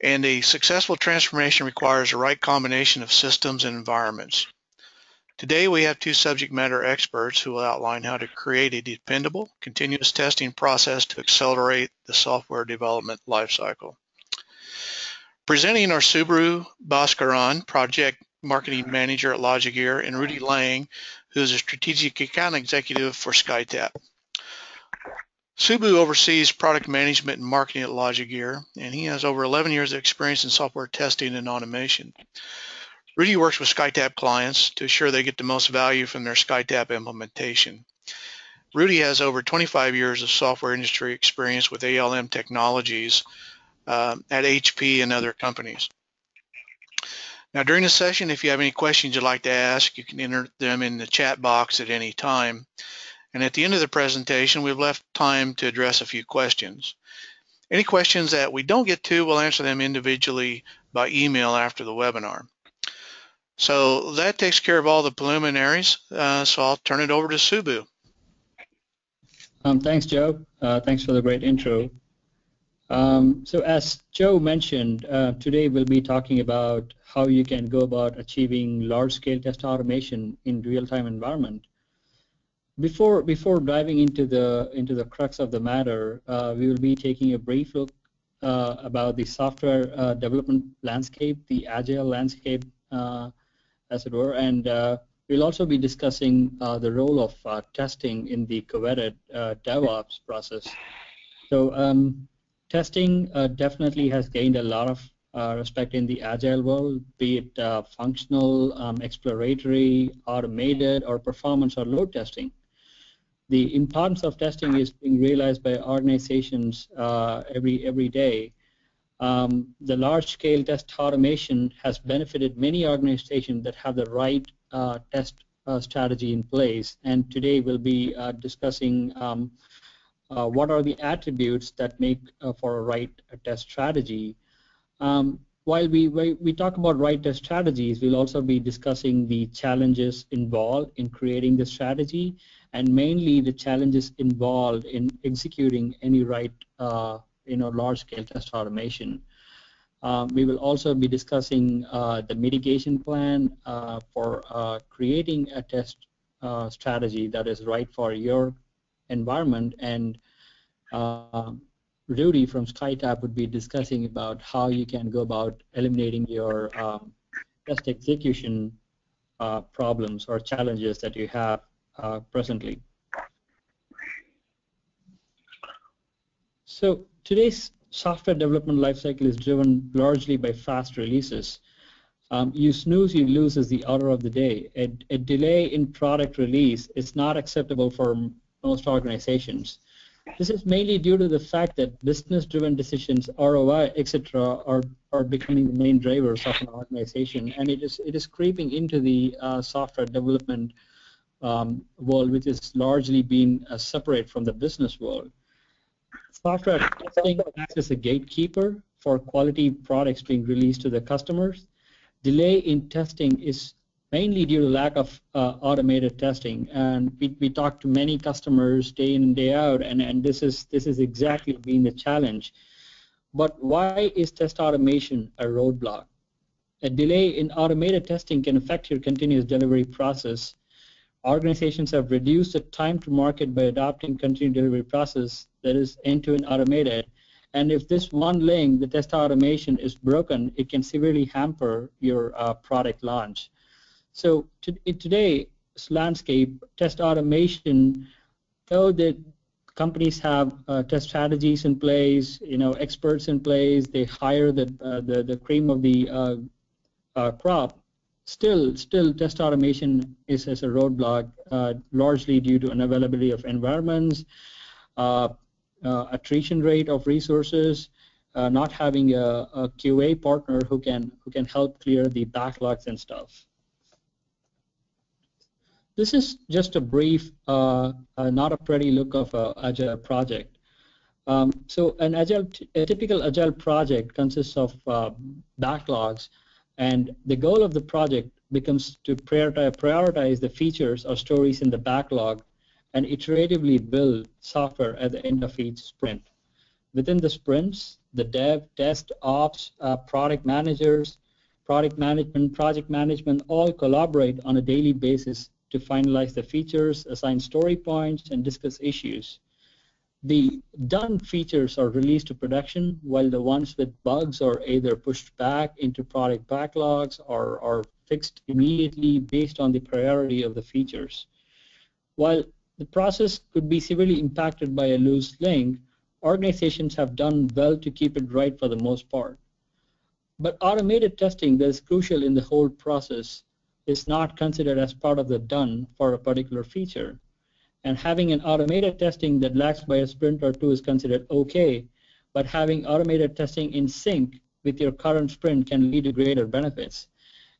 And a successful transformation requires the right combination of systems and environments. Today we have two subject matter experts who will outline how to create a dependable, continuous testing process to accelerate the software development lifecycle. Presenting are Subru Bhaskaran, Project Marketing Manager at LogiGear, and Rudy Lang, who is a Strategic Account Executive for Skytap. Subru oversees product management and marketing at LogiGear, and he has over 11 years of experience in software testing and automation. Rudy works with Skytap clients to ensure they get the most value from their Skytap implementation. Rudy has over 25 years of software industry experience with ALM technologies at HP and other companies. Now, during the session, if you have any questions you'd like to ask, you can enter them in the chat box at any time. And at the end of the presentation, we've left time to address a few questions. Any questions that we don't get to, we'll answer them individually by email after the webinar. So that takes care of all the preliminaries, so I'll turn it over to Subru. Thanks, Joe. Thanks for the great intro. So as Joe mentioned, today we'll be talking about how you can go about achieving large-scale test automation in real-time environment. Before diving into the crux of the matter, we will be taking a brief look about the software development landscape, the agile landscape, as it were, and we'll also be discussing the role of testing in the coveted DevOps process. So testing definitely has gained a lot of respect in the agile world, be it functional, exploratory, automated, or performance or load testing. The importance of testing is being realized by organizations every day. The large-scale test automation has benefited many organizations that have the right test strategy in place, and today we'll be discussing what are the attributes that make for a right test strategy. While we talk about right test strategies, we'll also be discussing the challenges involved in creating the strategy, and mainly the challenges involved in executing any right large-scale test automation. We will also be discussing the mitigation plan for creating a test strategy that is right for your environment, and Rudy from Skytap would be discussing about how you can go about eliminating your test execution problems or challenges that you have presently. So today's software development lifecycle is driven largely by fast releases. You snooze, you lose is the order of the day. A delay in product release is not acceptable for most organizations. This is mainly due to the fact that business-driven decisions, ROI, etc., are becoming the main drivers of an organization, and it is creeping into the software development world, which is largely being separate from the business world. Software testing acts as a gatekeeper for quality products being released to the customers. Delay in testing is mainly due to lack of automated testing, and we talk to many customers day in and day out, and this is exactly being the challenge. But why is test automation a roadblock? A delay in automated testing can affect your continuous delivery process. Organizations have reduced the time to market by adopting continuous delivery process that is end-to-end automated, and if this one link, the test automation, is broken, it can severely hamper your product launch. So in today's landscape, test automation, though that companies have test strategies in place, experts in place, they hire the cream of the crop, still test automation is as a roadblock, largely due to unavailability of environments, attrition rate of resources, not having a QA partner who can help clear the backlogs and stuff. This is just a brief, not a pretty look of an agile project. So a typical agile project consists of backlogs, and the goal of the project becomes to prioritize the features or stories in the backlog and iteratively build software at the end of each sprint. Within the sprints, the dev, test, ops, product managers, product management, project management all collaborate on a daily basis to finalize the features, assign story points, and discuss issues. The done features are released to production, while the ones with bugs are either pushed back into product backlogs or are fixed immediately based on the priority of the features. While the process could be severely impacted by a loose link, organizations have done well to keep it right for the most part. But automated testing that is crucial in the whole process is not considered as part of the done for a particular feature. And having an automated testing that lags by a sprint or two is considered okay, but having automated testing in sync with your current sprint can lead to greater benefits.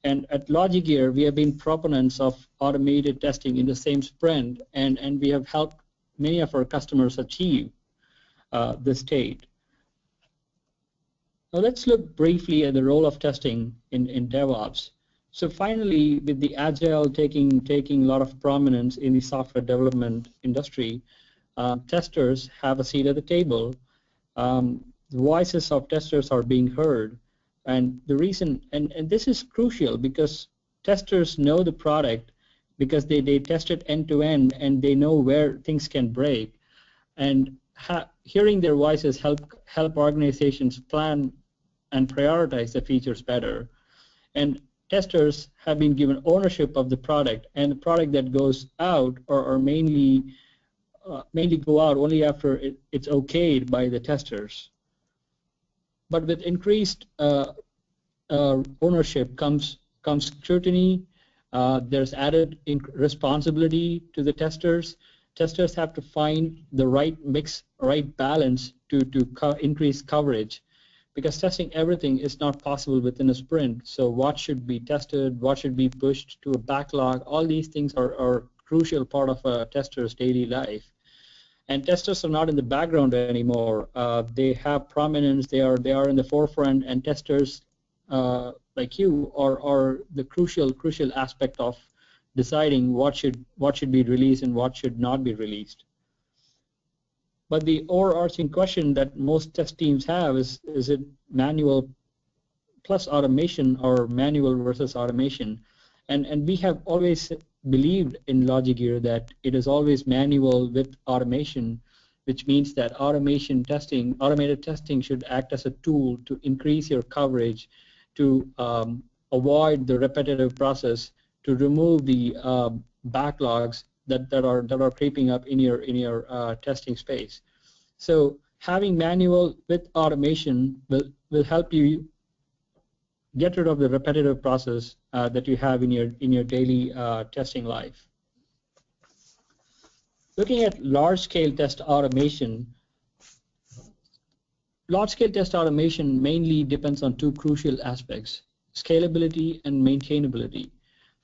And at LogiGear, we have been proponents of automated testing in the same sprint, and we have helped many of our customers achieve this state. Now let's look briefly at the role of testing in DevOps. So finally, with the Agile taking a lot of prominence in the software development industry, testers have a seat at the table. The voices of testers are being heard. And the reason, and this is crucial because testers know the product because they test it end to end and they know where things can break. And hearing their voices help organizations plan and prioritize the features better. And testers have been given ownership of the product, and the product that goes out or mainly go out only after it's okayed by the testers. But with increased ownership comes scrutiny. There's added responsibility to the testers. Testers have to find the right mix, right balance to increase coverage, because testing everything is not possible within a sprint. So what should be tested, what should be pushed to a backlog, all these things are a crucial part of a tester's daily life. And testers are not in the background anymore. They have prominence, they are in the forefront, and testers like you are the crucial aspect of deciding what should be released and what should not be released. But the overarching question that most test teams have is it manual plus automation or manual versus automation? And we have always believed in LogiGear that it is always manual with automation, which means that automated testing should act as a tool to increase your coverage, to avoid the repetitive process, to remove the backlogs that are creeping up in your testing space. So having manual with automation will help you get rid of the repetitive process that you have in your daily testing life. Looking at large-scale test automation, large-scale test automation mainly depends on two crucial aspects: scalability and maintainability.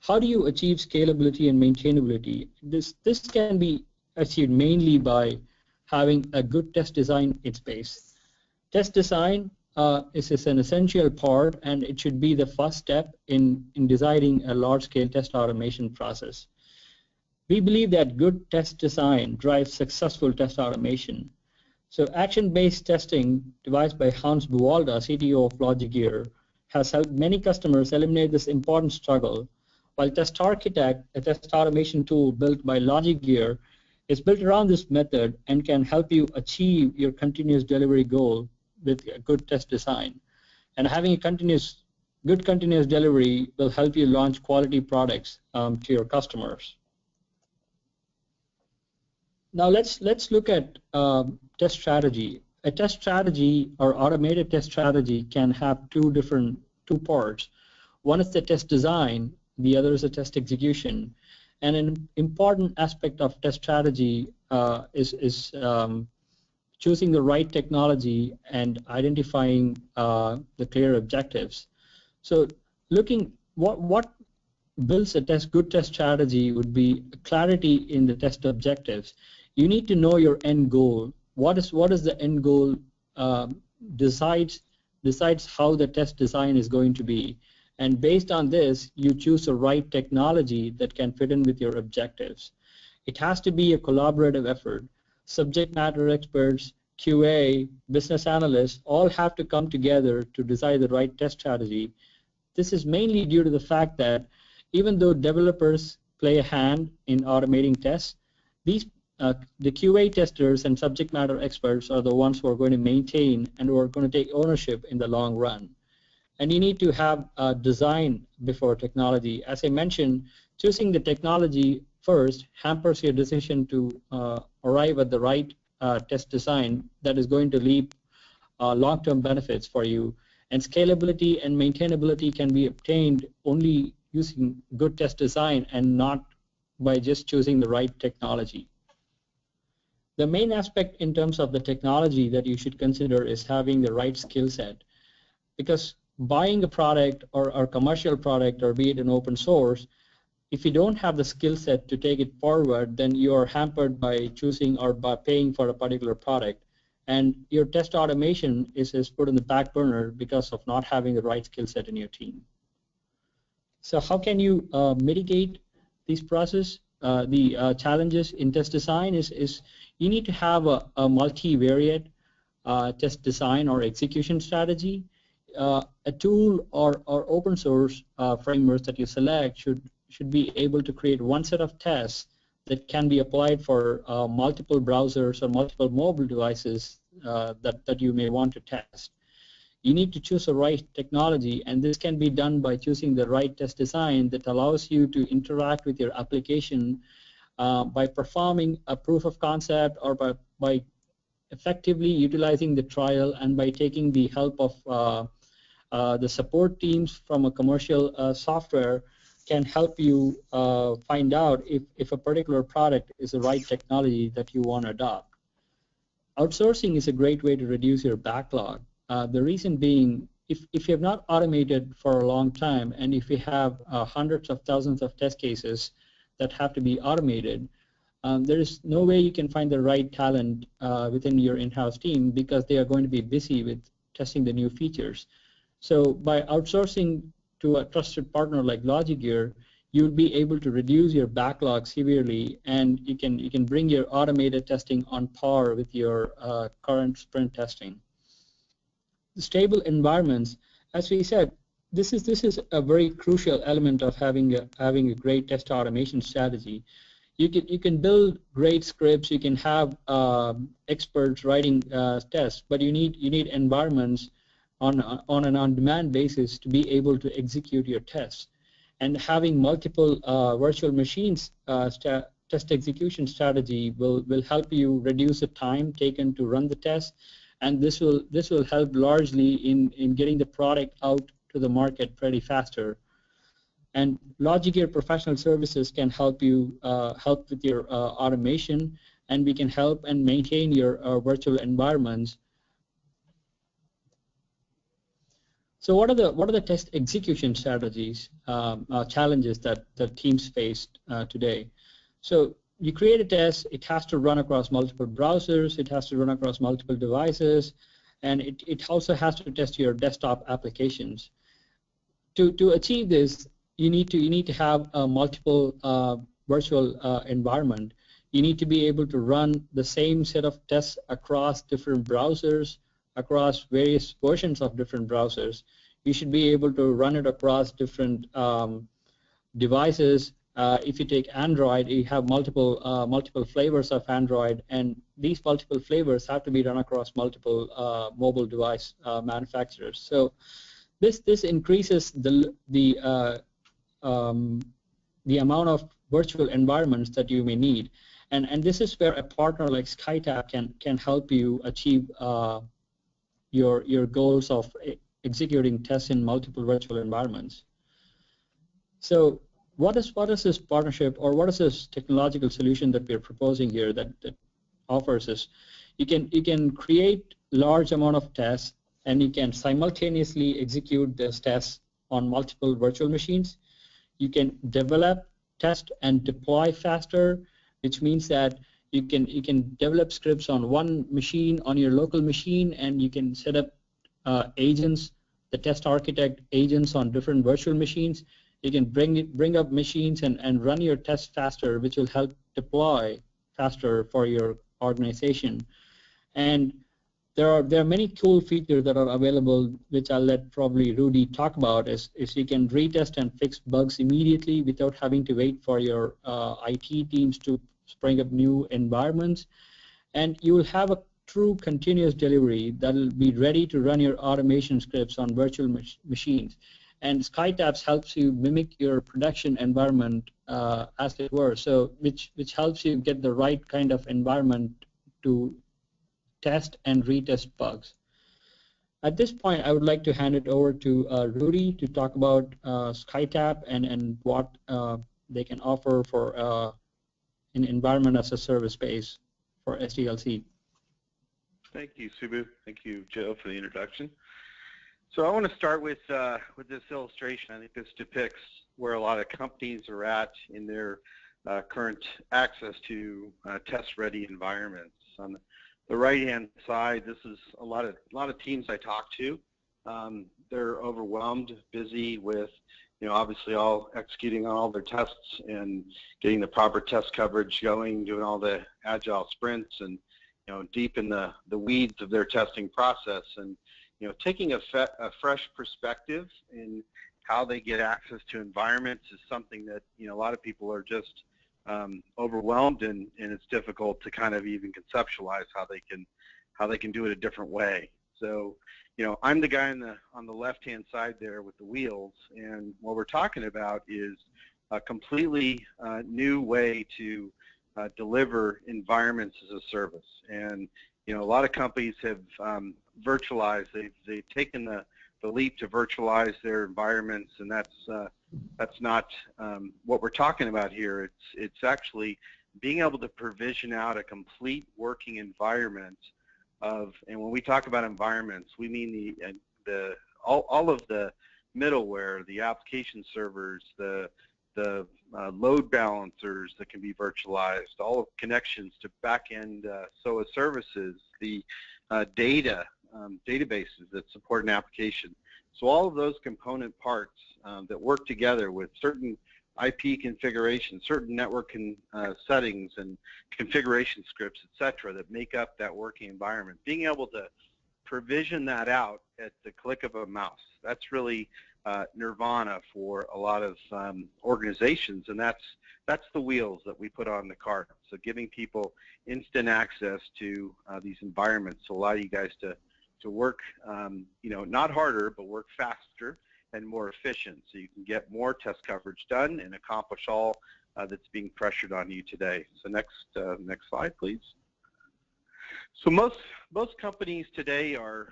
How do you achieve scalability and maintainability? This can be achieved mainly by having a good test design in space. Test design is an essential part, and it should be the first step in designing a large-scale test automation process. We believe that good test design drives successful test automation. So action-based testing, devised by Hans Buwalda, CTO of LogiGear, has helped many customers eliminate this important struggle, while Test Architect, a test automation tool built by LogiGear, is built around this method and can help you achieve your continuous delivery goal with a good test design. And having a good continuous delivery will help you launch quality products to your customers. Now let's look at test strategy. A test strategy or automated test strategy can have two parts. One is the test design, the other is the test execution. And an important aspect of test strategy is choosing the right technology and identifying the clear objectives. So looking what builds a good test strategy would be clarity in the test objectives. You need to know your end goal. What is the end goal decides how the test design is going to be. And based on this, you choose the right technology that can fit in with your objectives. It has to be a collaborative effort. Subject matter experts QA, business analysts all have to come together to decide the right test strategy. This is mainly due to the fact that even though developers play a hand in automating tests, the QA testers and subject matter experts are the ones who are going to maintain and who are going to take ownership in the long run. And you need to have design before technology. As I mentioned, choosing the technology first hampers your decision to arrive at the right test design that is going to lead long-term benefits for you. And scalability and maintainability can be obtained only using good test design and not by just choosing the right technology. The main aspect in terms of the technology that you should consider is having the right skill set, because buying a product or a commercial product, or be it an open source, if you don't have the skill set to take it forward, then you are hampered by choosing or by paying for a particular product. And your test automation is put on the back burner because of not having the right skill set in your team. So how can you mitigate these process? The challenges in test design is you need to have a multivariate test design or execution strategy. A tool or open source frameworks that you select should be able to create one set of tests that can be applied for multiple browsers or multiple mobile devices that you may want to test. You need to choose the right technology, and this can be done by choosing the right test design that allows you to interact with your application by performing a proof of concept, or by effectively utilizing the trial, and by taking the help of the support teams from a commercial software can help you find out if a particular product is the right technology that you want to adopt. Outsourcing is a great way to reduce your backlog. The reason being, if you have not automated for a long time, and if you have hundreds of thousands of test cases that have to be automated, there is no way you can find the right talent within your in-house team, because they are going to be busy with testing the new features. So by outsourcing to a trusted partner like LogiGear, you'll be able to reduce your backlog severely, and you can bring your automated testing on par with your current sprint testing. Stable environments, as we said, this is a very crucial element of having a great test automation strategy. You can build great scripts, you can have experts writing tests, but you need environments on an on-demand basis to be able to execute your tests. And having multiple virtual machines test execution strategy will help you reduce the time taken to run the test, and this will help largely in getting the product out to the market pretty faster. And LogiGear Professional Services can help you help with your automation, and we can help and maintain your virtual environments. So what are the test execution strategies challenges that teams face today? So you create a test, it has to run across multiple browsers, it has to run across multiple devices, and it also has to test your desktop applications. To achieve this, you need to have a multiple virtual environment. You need to be able to run the same set of tests across different browsers, across various versions of different browsers. You should be able to run it across different devices. If you take Android, you have multiple flavors of Android, and these multiple flavors have to be run across multiple mobile device manufacturers. So this increases the amount of virtual environments that you may need, and this is where a partner like Skytap can help you achieve your goals of executing tests in multiple virtual environments. So what is this partnership, or what is this technological solution that we are proposing here that offers us? You can create large amount of tests, and you can simultaneously execute those tests on multiple virtual machines. You can develop, test, and deploy faster, which means that you can develop scripts on one machine, on your local machine, and you can set up agents, the test architect agents on different virtual machines. You can bring up machines and run your tests faster, which will help deploy faster for your organization. And there are many cool features that are available, which I'll let probably Rudy talk about. Is you can retest and fix bugs immediately without having to wait for your IT teams to spring up new environments, and you will have a true continuous delivery that will be ready to run your automation scripts on virtual machines. And Skytaps helps you mimic your production environment as it were, so which helps you get the right kind of environment to test and retest bugs. At this point, I would like to hand it over to Rudy to talk about Skytap and what they can offer for an environment as a service base for SDLC. Thank you, Subbu. Thank you, Joe, for the introduction. So I want to start with this illustration. I think this depicts where a lot of companies are at in their current access to test-ready environments. On the right-hand side, this is a lot of teams I talk to. They're overwhelmed, busy with, obviously all executing on all their tests and getting the proper test coverage going, doing all the agile sprints, and deep in the weeds of their testing process, and taking a fresh perspective in how they get access to environments is something that a lot of people are just overwhelmed, and it's difficult to kind of even conceptualize how they can do it a different way. So I'm the guy on the left-hand side there with the wheels, and what we're talking about is a completely new way to deliver environments as a service. And a lot of companies have virtualized. They've taken the leap to virtualize their environments, and that's not what we're talking about here. It's actually being able to provision out a complete working environment of, and when we talk about environments, we mean all of the middleware, the application servers, the load balancers that can be virtualized, all of connections to back-end SOA services, the databases that support an application. So all of those component parts that work together with certain IP configurations, certain network settings and configuration scripts, etc., that make up that working environment. Being able to provision that out at the click of a mouse, that's really nirvana for a lot of organizations, and that's the wheels that we put on the cart. So giving people instant access to these environments to allow you guys to work, not harder, but work faster and more efficient, so you can get more test coverage done and accomplish all that's being pressured on you today. So next slide, please. So most companies today are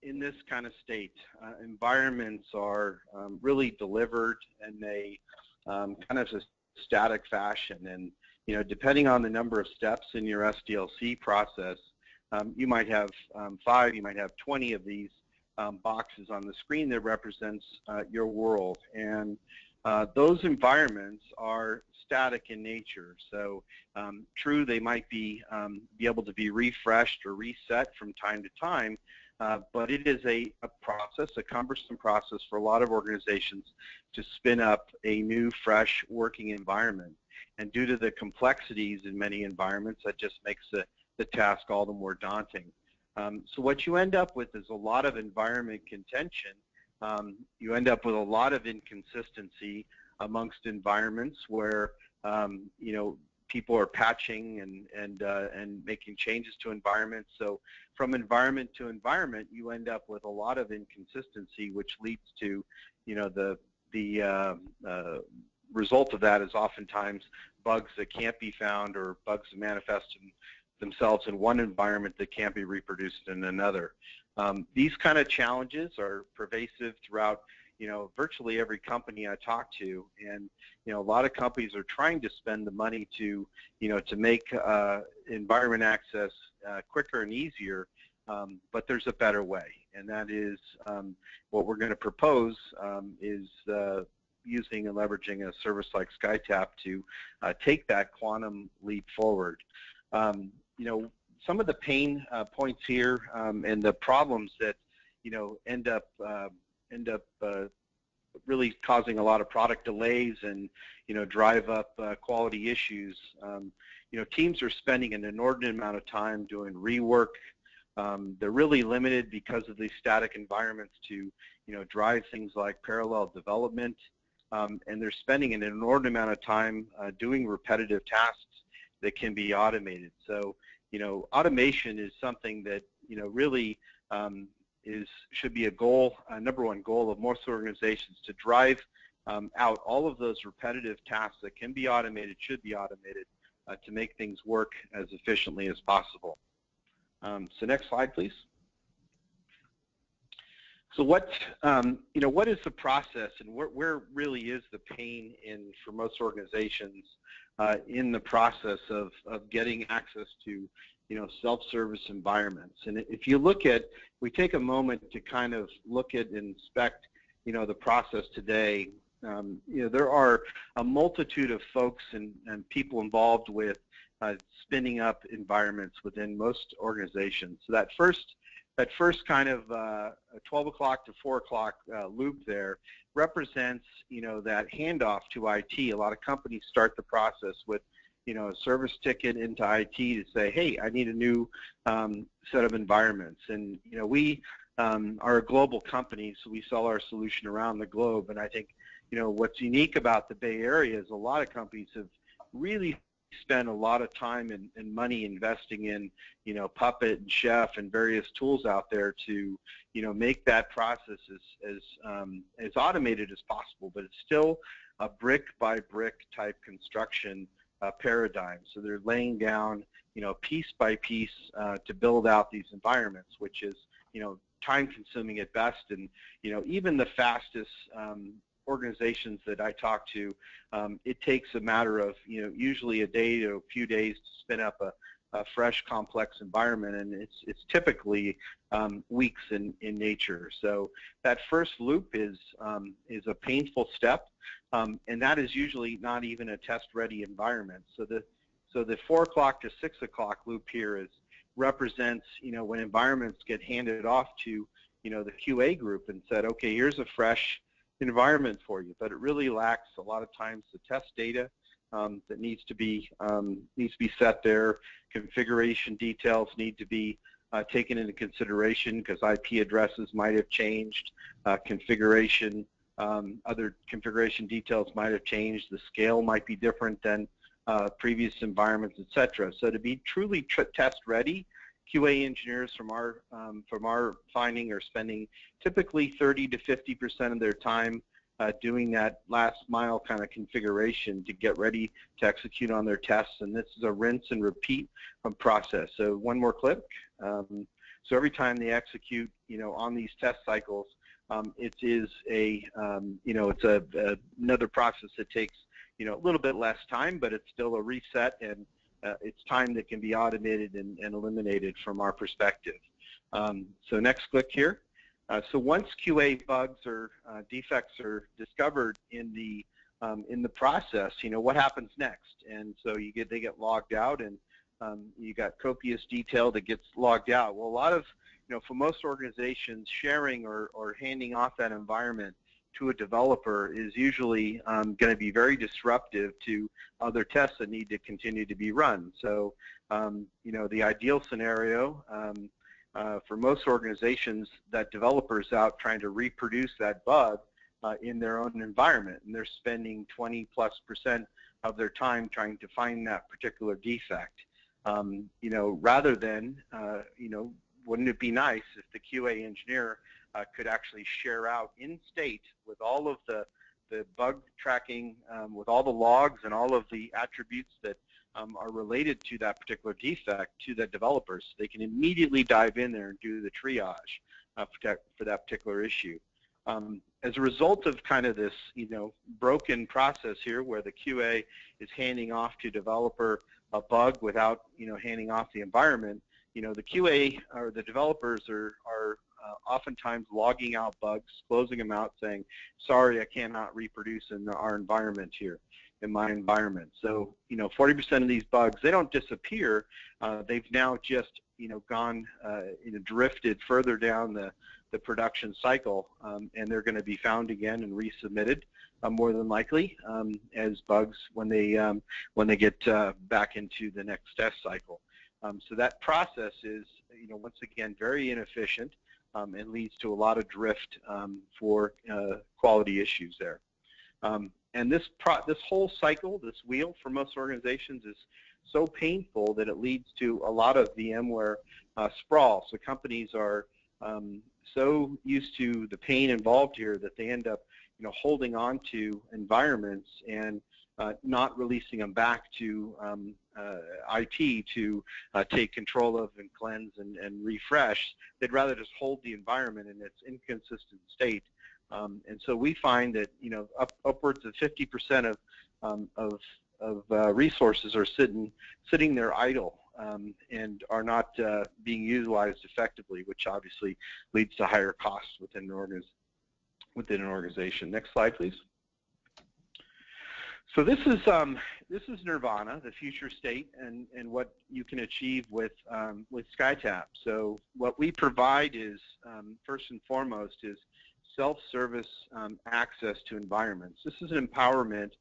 in this kind of state. Environments are really delivered in a kind of a static fashion, and depending on the number of steps in your SDLC process, you might have 5, you might have 20 of these boxes on the screen that represents your world, and those environments are static in nature. So true, they might be able to be refreshed or reset from time to time, but it is a process, a cumbersome process for a lot of organizations to spin up a new, fresh working environment. And due to the complexities in many environments, that just makes the task all the more daunting. So what you end up with is a lot of environment contention. You end up with a lot of inconsistency amongst environments where people are patching and making changes to environments. So from environment to environment, you end up with a lot of inconsistency, which leads to the result of that is oftentimes bugs that can't be found, or bugs that manifest themselves in one environment that can't be reproduced in another. These kind of challenges are pervasive throughout virtually every company I talk to, and a lot of companies are trying to spend the money to make environment access quicker and easier, but there's a better way, and that is what we're going to propose is using and leveraging a service like Skytap to take that quantum leap forward. Some of the pain points here and the problems that end up really causing a lot of product delays and drive up quality issues. Teams are spending an inordinate amount of time doing rework, They're really limited because of these static environments to, drive things like parallel development, and they're spending an inordinate amount of time doing repetitive tasks that can be automated. So, automation is something that, really should be a goal, number one goal of most organizations, to drive out all of those repetitive tasks that can be automated, should be automated, to make things work as efficiently as possible. So next slide, please. So what is the process, and where really is the pain for most organizations in the process of getting access to self-service environments? And if you look at, we take a moment to kind of look at and inspect the process today. There are a multitude of folks and people involved with spinning up environments within most organizations. So that first kind of 12 o'clock to 4 o'clock loop there represents that handoff to IT. A lot of companies start the process with a service ticket into IT to say, hey, I need a new set of environments. And we are a global company, so we sell our solution around the globe. And I think what's unique about the Bay Area is a lot of companies have really spent a lot of time and money investing in Puppet and Chef and various tools out there to make that process as automated as possible, but it's still a brick by brick type construction paradigm. So they're laying down piece by piece to build out these environments, which is time consuming at best. And even the fastest organizations that I talk to, it takes a matter of usually a day to a few days to spin up a fresh, complex environment, and it's typically weeks in nature. So that first loop is a painful step, and that is usually not even a test-ready environment. So the 4 o'clock to 6 o'clock loop here represents when environments get handed off to the QA group and said, okay, here's a fresh environment for you, but it really lacks a lot of times the test data that needs to be set there. Configuration details need to be taken into consideration because IP addresses might have changed. Other configuration details might have changed. The scale might be different than previous environments, etc. So to be truly test ready, QA engineers from our finding are spending typically 30 to 50% of their time doing that last mile kind of configuration to get ready to execute on their tests, and this is a rinse and repeat process. So one more click. So every time they execute, on these test cycles, it is another process that takes a little bit less time, but it's still a reset, and it's time that can be automated and eliminated from our perspective. So next click here. So once QA bugs or defects are discovered in the process, what happens next? And so they get logged out, and you got copious detail that gets logged out. Well, a lot of for most organizations, sharing or handing off that environment to a developer is usually going to be very disruptive to other tests that need to continue to be run. So, the ideal scenario for most organizations, that developers out trying to reproduce that bug in their own environment, and they're spending 20+% of their time trying to find that particular defect. Rather than, wouldn't it be nice if the QA engineer could actually share out in state with all of the bug tracking, with all the logs and all of the attributes that are related to that particular defect to the developers, so they can immediately dive in there and do the triage for that particular issue. As a result of kind of this, broken process here where the QA is handing off to developer a bug without, handing off the environment, the QA or the developers are oftentimes logging out bugs, closing them out, saying, sorry, I cannot reproduce in our environment here, in my environment. So, 40% of these bugs, they don't disappear. They've now just, gone, drifted further down the production cycle, and they're going to be found again and resubmitted, more than likely, as bugs when they get back into the next test cycle. So that process is, once again, very inefficient and leads to a lot of drift for quality issues there. And this whole cycle, this wheel for most organizations is so painful that it leads to a lot of VMware sprawl. So companies are so used to the pain involved here that they end up, holding on to environments and not releasing them back to IT to take control of and cleanse and refresh. They'd rather just hold the environment in its inconsistent state. And so we find that upwards of 50% of resources are sitting there idle and are not being utilized effectively, which obviously leads to higher costs within an organization. Next slide, please. So this is nirvana, the future state, and what you can achieve with Skytap. So what we provide is first and foremost is self-service access to environments. This is an empowerment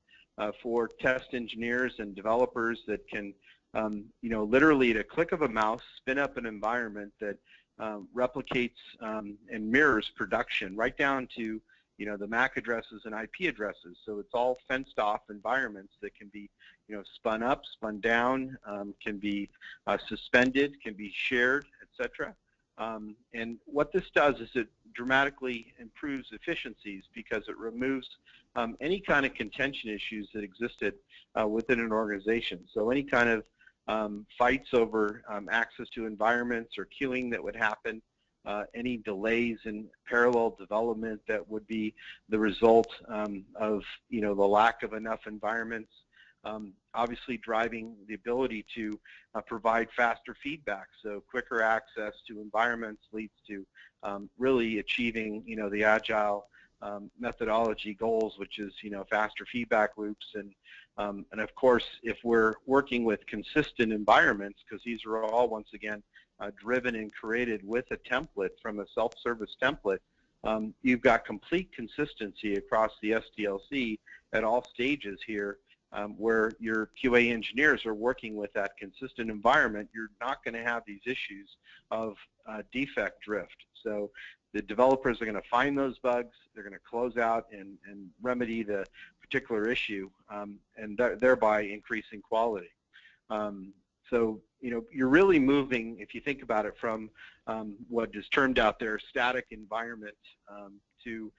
for test engineers and developers that can, literally at a click of a mouse, spin up an environment that replicates and mirrors production right down to the MAC addresses and IP addresses. So it's all fenced off environments that can be spun up, spun down, can be suspended, can be shared, etc. And what this does is it dramatically improves efficiencies because it removes any kind of contention issues that existed within an organization. So any kind of fights over access to environments or queuing that would happen, any delays in parallel development that would be the result of the lack of enough environments, obviously driving the ability to provide faster feedback. So quicker access to environments leads to really achieving the agile methodology goals, which is faster feedback loops, and of course if we're working with consistent environments, because these are all once again driven and created with a template from a self-service template, you've got complete consistency across the SDLC at all stages here, where your QA engineers are working with that consistent environment. You're not going to have these issues of defect drift. So the developers are going to find those bugs, they're going to close out and remedy the particular issue, and thereby increasing quality. So you're really moving, if you think about it, from what is termed out there static environment to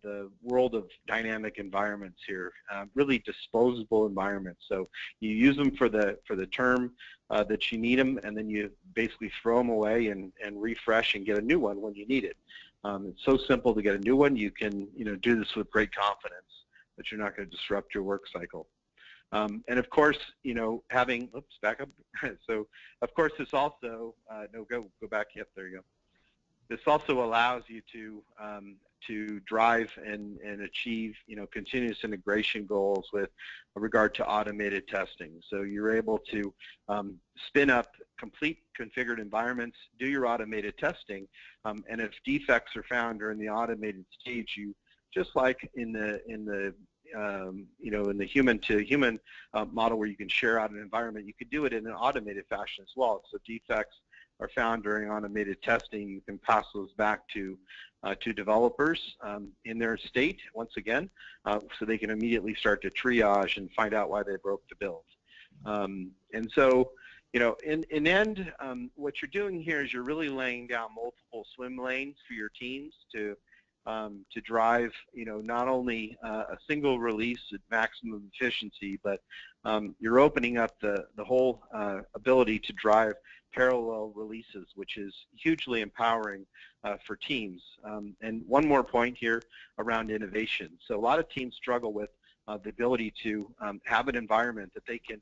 the world of dynamic environments here, really disposable environments. So you use them for the term that you need them, and then you basically throw them away and refresh and get a new one when you need it. It's so simple to get a new one. You can do this with great confidence that you're not going to disrupt your work cycle. And of course, having, oops, back up. So of course this also, no, go back, yep, there you go. This also allows you to drive and achieve, continuous integration goals with regard to automated testing. So you're able to spin up complete configured environments, do your automated testing, and if defects are found during the automated stage, you, just like in the human-to-human model where you can share out an environment, you could do it in an automated fashion as well. So defects are found during automated testing, you can pass those back to developers in their state, once again, so they can immediately start to triage and find out why they broke the build. And so, in end, what you're doing here is you're really laying down multiple swim lanes for your teams to drive, not only a single release at maximum efficiency, but you're opening up the whole ability to drive parallel releases, which is hugely empowering for teams. And one more point here around innovation. So a lot of teams struggle with the ability to have an environment that they can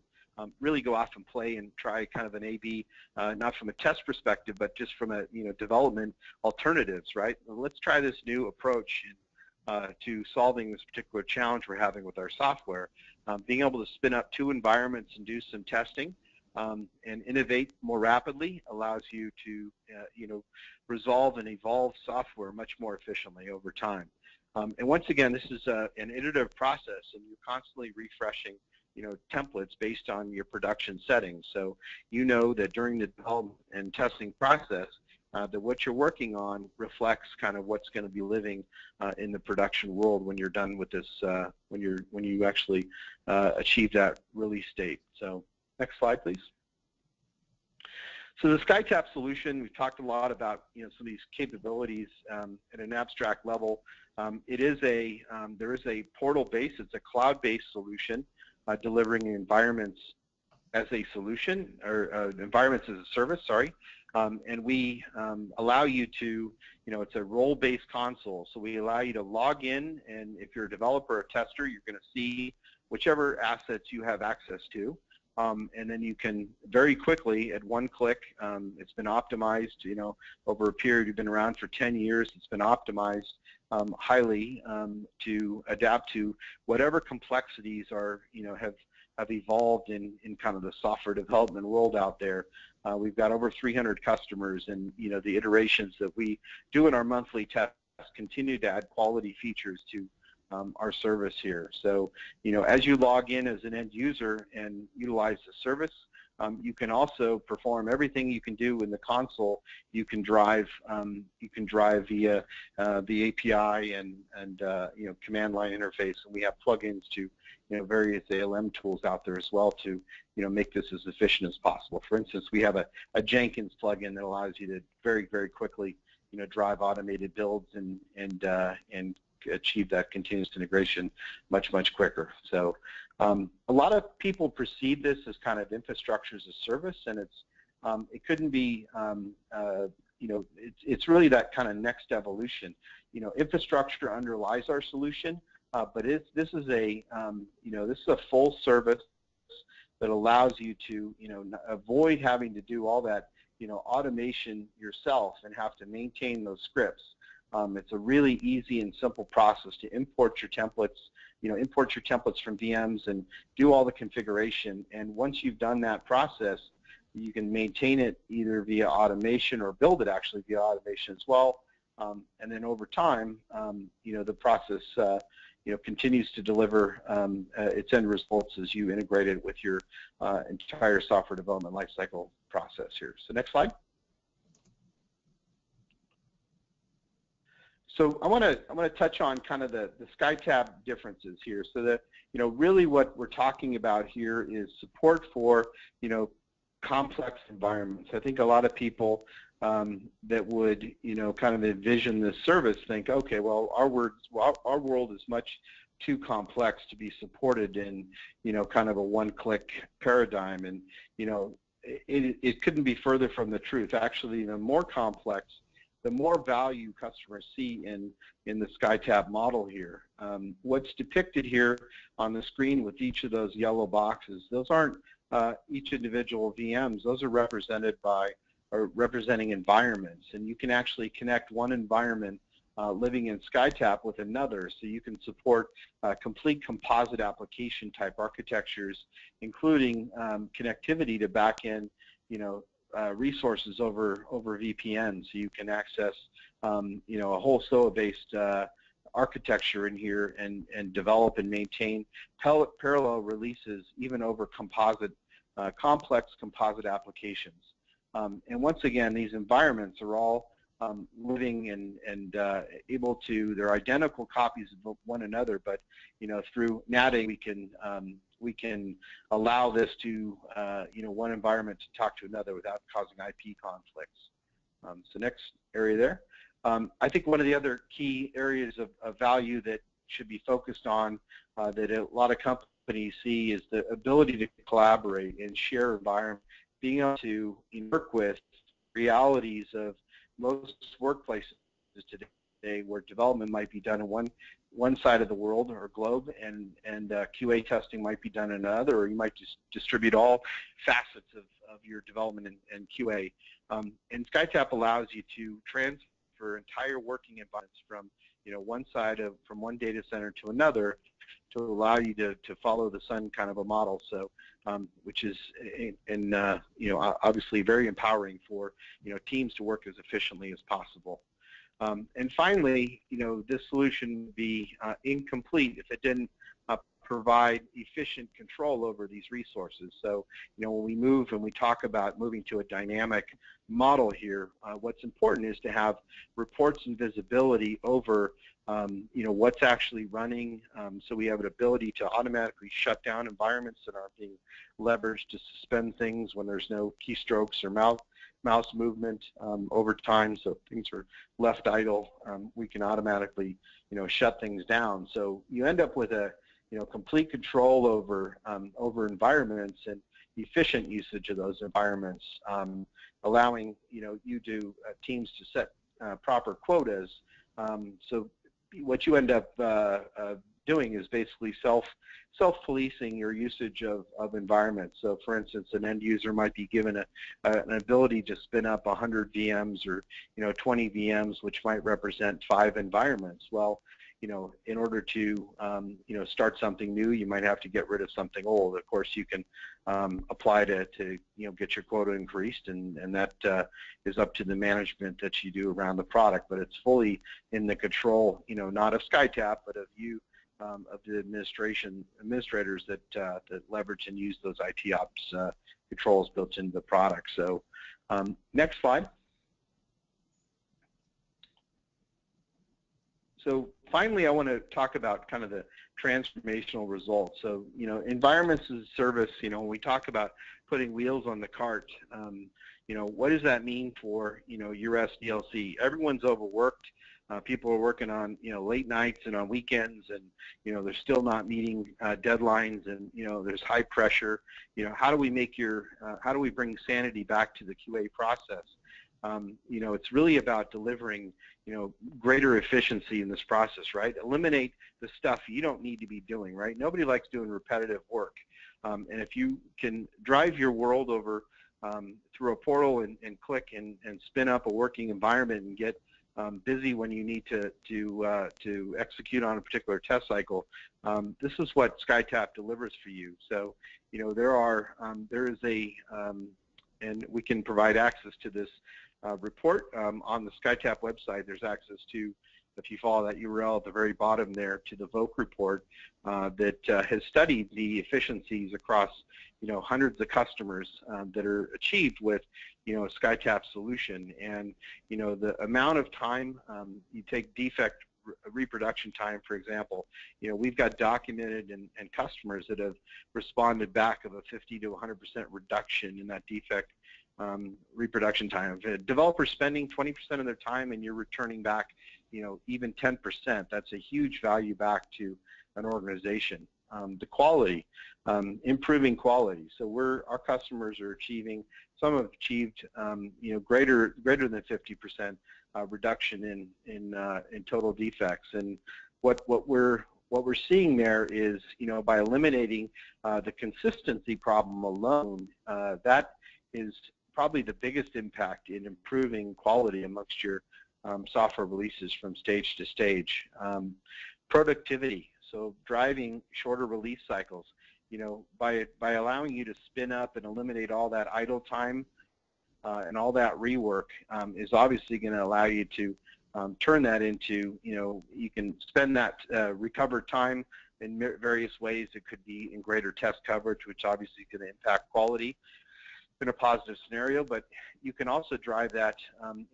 really go off and play and try kind of an A/B, not from a test perspective, but just from a development alternatives, right? Well, let's try this new approach to solving this particular challenge we're having with our software. Being able to spin up 2 environments and do some testing and innovate more rapidly allows you to resolve and evolve software much more efficiently over time. And once again, this is an iterative process, and you're constantly refreshing templates based on your production settings. So you know that during the development and testing process, that what you're working on reflects kind of what's going to be living in the production world when you're done with this, when you actually achieve that release date. So next slide, please. So the Skytap solution, we've talked a lot about some of these capabilities at an abstract level. It is there is a portal base. It's a cloud-based solution delivering environments as a solution, or environments as a service. Sorry. And we allow you to, it's a role-based console, so we allow you to log in, and if you're a developer or tester, you're going to see whichever assets you have access to, and then you can very quickly, at one click, it's been optimized, over a period, you've been around for 10 years, it's been optimized highly to adapt to whatever complexities are, have evolved in kind of the software development world out there. We've got over 300 customers, and the iterations that we do in our monthly tests continue to add quality features to our service here. So as you log in as an end user and utilize the service, you can also perform everything you can do in the console. You can drive via the API and command line interface, and we have plugins to various ALM tools out there as well to make this as efficient as possible. For instance, we have a Jenkins plugin that allows you to very, very quickly drive automated builds and achieve that continuous integration much, much quicker. So a lot of people perceive this as kind of infrastructure as a service, and it couldn't be it's really that kind of next evolution. Infrastructure underlies our solution, but this is a full service that allows you to avoid having to do all that automation yourself and have to maintain those scripts. It's a really easy and simple process to import your templates, from VMs and do all the configuration. And once you've done that process, you can maintain it either via automation or build it actually via automation as well. And then over time, the process continues to deliver its end results as you integrate it with your entire software development lifecycle process here. So next slide. So I want to touch on kind of the Skytap differences here. So that really what we're talking about here is support for complex environments. I think a lot of people that would kind of envision this service think, okay, well our world is much too complex to be supported in kind of a one-click paradigm, and it couldn't be further from the truth. Actually, the more complex, the more value customers see in the Skytap model here. What's depicted here on the screen with each of those yellow boxes, those aren't each individual VMs. Those are represented by or representing environments, and you can actually connect one environment living in Skytap with another, so you can support complete composite application type architectures, including connectivity to back-end resources over VPN, so you can access a whole SOA-based architecture in here and develop and maintain parallel releases even over complex composite applications. And once again, these environments are all living and able to, they're identical copies of one another, but through NATing we can allow this to one environment to talk to another without causing IP conflicts. So next area there. I think one of the other key areas of value that should be focused on that a lot of companies see is the ability to collaborate and share environment, being able to work with realities of most workplaces today where development might be done in one side of the world or globe, and QA testing might be done in another, or you might just distribute all facets of your development and QA. And Skytap allows you to transfer entire working environments from from one data center to another to allow you to follow the sun kind of a model. So which is obviously very empowering for teams to work as efficiently as possible. And finally, this solution would be incomplete if it didn't provide efficient control over these resources. So, when we move and we talk about moving to a dynamic model here, what's important is to have reports and visibility over what's actually running, so we have an ability to automatically shut down environments that aren't being leveraged to suspend things when there's no keystrokes or mouse movement over time. So if things are left idle, we can automatically shut things down. So you end up with a complete control over environments and efficient usage of those environments, allowing you to teams to set proper quotas. So what you end up doing is basically self-policing your usage of environments. So for instance, an end user might be given an ability to spin up 100 VMs or 20 VMs, which might represent 5 environments. Well, in order to start something new, you might have to get rid of something old. Of course, you can apply to get your quota increased, and that is up to the management that you do around the product. But it's fully in the control, not of Skytap, but of you, of the administrators that leverage and use those IT ops controls built into the product. So next slide. So finally, I want to talk about kind of the transformational results. So, environments as a service, when we talk about putting wheels on the cart, what does that mean for, your SDLC? Everyone's overworked. People are working on, late nights and on weekends, and, they're still not meeting deadlines, and, there's high pressure. How do we make how do we bring sanity back to the QA process? It's really about delivering, greater efficiency in this process, right? Eliminate the stuff you don't need to be doing, right? Nobody likes doing repetitive work. And if you can drive your world over through a portal and click and spin up a working environment and get busy when you need to execute on a particular test cycle, this is what Skytap delivers for you. So, there is and we can provide access to this report on the Skytap website. There's access to, if you follow that URL at the very bottom there, to the VOC report that has studied the efficiencies across hundreds of customers that are achieved with a Skytap solution. And the amount of time, you take defect reproduction time, for example, we've got documented and customers that have responded back of a 50 to 100% reduction in that defect reproduction time. If a developer's spending 20% of their time and you're returning back, even 10%, that's a huge value back to an organization. The quality, improving quality. So our customers are achieving, some have achieved, greater than 50% reduction in total defects. And what we're seeing there is, by eliminating the consistency problem alone, that is probably the biggest impact in improving quality amongst your software releases from stage to stage. Productivity, so driving shorter release cycles. By allowing you to spin up and eliminate all that idle time and all that rework is obviously going to allow you to turn that into, you can spend that recovered time in various ways. It could be in greater test coverage, which obviously is going to impact quality in a positive scenario, but you can also drive that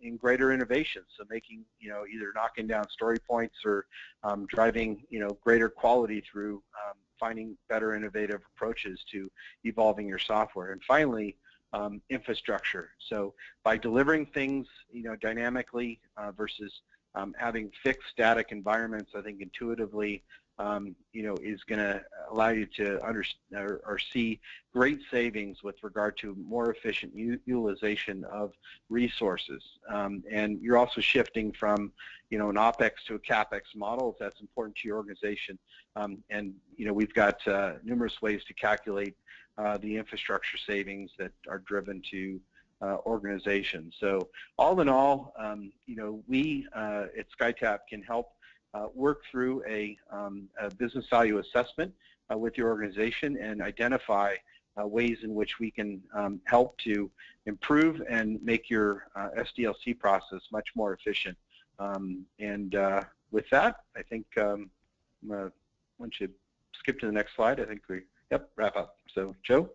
in greater innovation. So making, either knocking down story points or driving, greater quality through finding better innovative approaches to evolving your software. And finally, infrastructure. So by delivering things, dynamically versus having fixed static environments, I think intuitively, is going to allow you to understand or see great savings with regard to more efficient utilization of resources. And you're also shifting from, an OpEx to a CapEx model, if that's important to your organization. And, we've got numerous ways to calculate the infrastructure savings that are driven to organizations. So all in all, we at Skytap can help work through a business value assessment with your organization and identify ways in which we can help to improve and make your SDLC process much more efficient. And with that, I think I want you to skip to the next slide. I think we, yep, wrap up. So Joe?